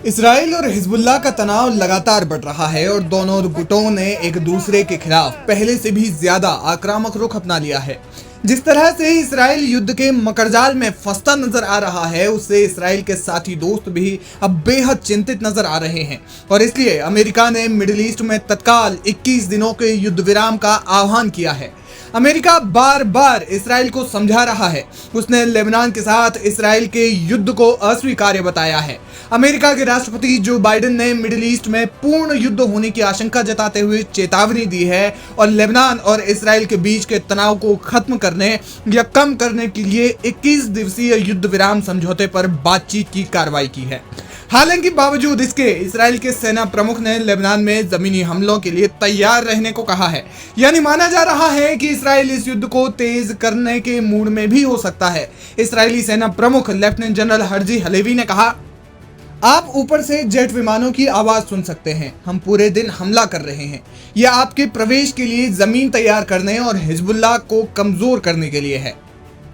Israel और Hezbollah का तनाव लगातार बढ़ रहा है और दोनों गुटों ने एक दूसरे के खिलाफ पहले से भी ज्यादा आक्रामक रुख अपना लिया है। जिस तरह से इसराइल युद्ध के मकड़जाल में फंसता नजर आ रहा है, उससे इसराइल के साथी दोस्त भी अब बेहद चिंतित नजर आ रहे हैं और इसलिए अमेरिका ने मिडिल ईस्ट में तत्काल 21 दिनों के युद्ध विराम का आह्वान किया है। अमेरिका बार बार इसराइल को समझा रहा है। उसने लेबनान के साथ इसराइल के युद्ध को अस्वीकार्य बताया है। अमेरिका के राष्ट्रपति जो बाइडेन ने मिडिल ईस्ट में पूर्ण युद्ध होने की आशंका जताते हुए चेतावनी दी है और लेबनान और इसराइल के बीच के तनाव को खत्म करने या कम करने के लिए 21 दिवसीय युद्ध विराम समझौते पर बातचीत की कार्रवाई की है। हालांकि बावजूद इसके इसराइल के सेना प्रमुख ने लेबनान में जमीनी हमलों के लिए तैयार रहने को कहा है। यानी माना जा रहा है कि इसराइल इस युद्ध को तेज करने के मूड में भी हो सकता है। इसराइली सेना प्रमुख लेफ्टिनेंट जनरल हर्जी हलेवी ने कहा, आप ऊपर से जेट विमानों की आवाज सुन सकते हैं। हम पूरे दिन हमला कर रहे हैं। यह आपके प्रवेश के लिए जमीन तैयार करने और हिजबुल्लाह को कमजोर करने के लिए है।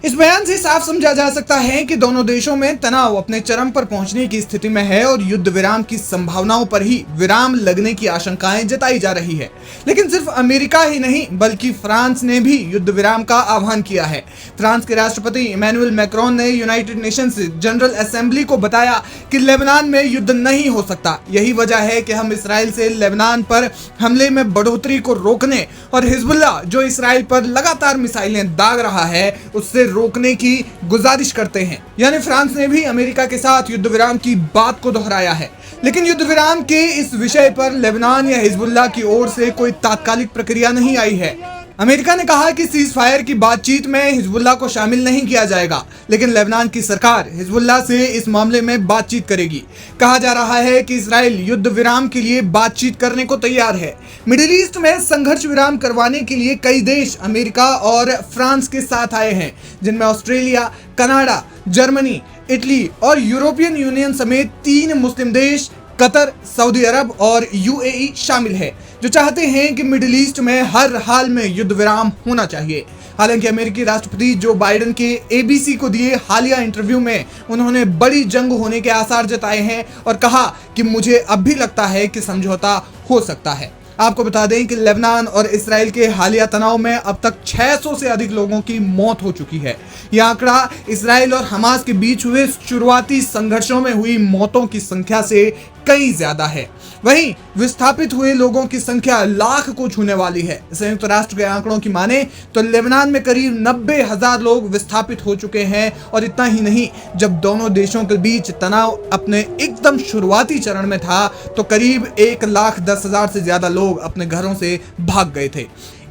इस बयान से साफ समझा जा सकता है कि दोनों देशों में तनाव अपने चरम पर पहुंचने की स्थिति में है और युद्ध विराम की संभावनाओं पर ही विराम लगने की आशंकाएं जताई जा रही है। लेकिन सिर्फ अमेरिका ही नहीं बल्कि फ्रांस ने भी युद्ध विराम का आह्वान किया है। फ्रांस के राष्ट्रपति इमैनुअल मैक्रोन ने यूनाइटेड नेशंस जनरल असेंबली को बताया कि लेबनान में युद्ध नहीं हो सकता। यही वजह है कि हम इसराइल से लेबनान पर हमले में बढ़ोतरी को रोकने और हिजबुल्लाह जो इसराइल पर लगातार मिसाइलें दाग रहा है उससे रोकने की गुजारिश करते हैं। यानी फ्रांस ने भी अमेरिका के साथ युद्ध विराम की बात को दोहराया है। लेकिन युद्ध विराम के इस विषय पर लेबनान या हिजबुल्लाह की ओर से कोई तात्कालिक प्रक्रिया नहीं आई है। अमेरिका ने कहा कि सीज फायर की बातचीत में हिजबुल्लाह को शामिल नहीं किया जाएगा, लेकिन लेबनान की सरकार हिजबुल्लाह से इस मामले में बातचीत करेगी। कहा जा रहा है कि इसराइल युद्ध विराम के लिए बातचीत करने को तैयार है। मिडिल ईस्ट में संघर्ष विराम करवाने के लिए कई देश अमेरिका और फ्रांस के साथ आए हैं, जिनमें ऑस्ट्रेलिया, कनाडा, जर्मनी, इटली और यूरोपियन यूनियन समेत 3 मुस्लिम देश कतर, सऊदी अरब और यूएई शामिल है, जो चाहते हैं कि मिडिल ईस्ट में हर हाल में युद्ध विराम होना चाहिए। हालांकि अमेरिकी राष्ट्रपति जो बाइडेन के एबीसी को दिए हालिया इंटरव्यू में उन्होंने बड़ी जंग होने के आसार जताए हैं और कहा कि मुझे अब भी लगता है कि समझौता हो सकता है। आपको बता दें कि लेबनान और इसराइल के हालिया तनाव में अब तक 600 से अधिक लोगों की मौत हो चुकी है। यह आंकड़ा इसराइल और हमास के बीच हुए शुरुआती संघर्षों में हुई मौतों की संख्या से कई ज्यादा है। वहीं विस्थापित हुए लोगों की संख्या लाख को छूने वाली है। संयुक्त राष्ट्र के आंकड़ों की माने तो लेबनान में करीब 90,000 लोग विस्थापित हो चुके हैं और इतना ही नहीं, जब दोनों देशों के बीच तनाव अपने एकदम शुरुआती चरण में था तो करीब 1,10,000 से ज्यादा लोग अपने घरों से भाग गए थे।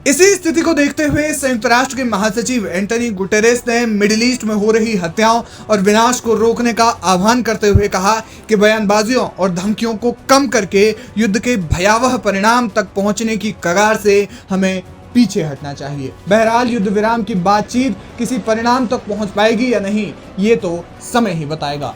इसी स्थिति को देखते हुए संयुक्त राष्ट्र के महासचिव एंटोनियो गुटेरेस ने मिडिल ईस्ट में हो रही हत्याओं और विनाश को रोकने का आह्वान करते हुए कहा कि बयानबाजियों और धमकियों को कम करके युद्ध के भयावह परिणाम तक पहुंचने की कगार से हमें पीछे हटना चाहिए। बहरहाल युद्ध विराम की बातचीत किसी परिणाम तक पहुंच पाएगी या नहीं, ये तो समय ही बताएगा।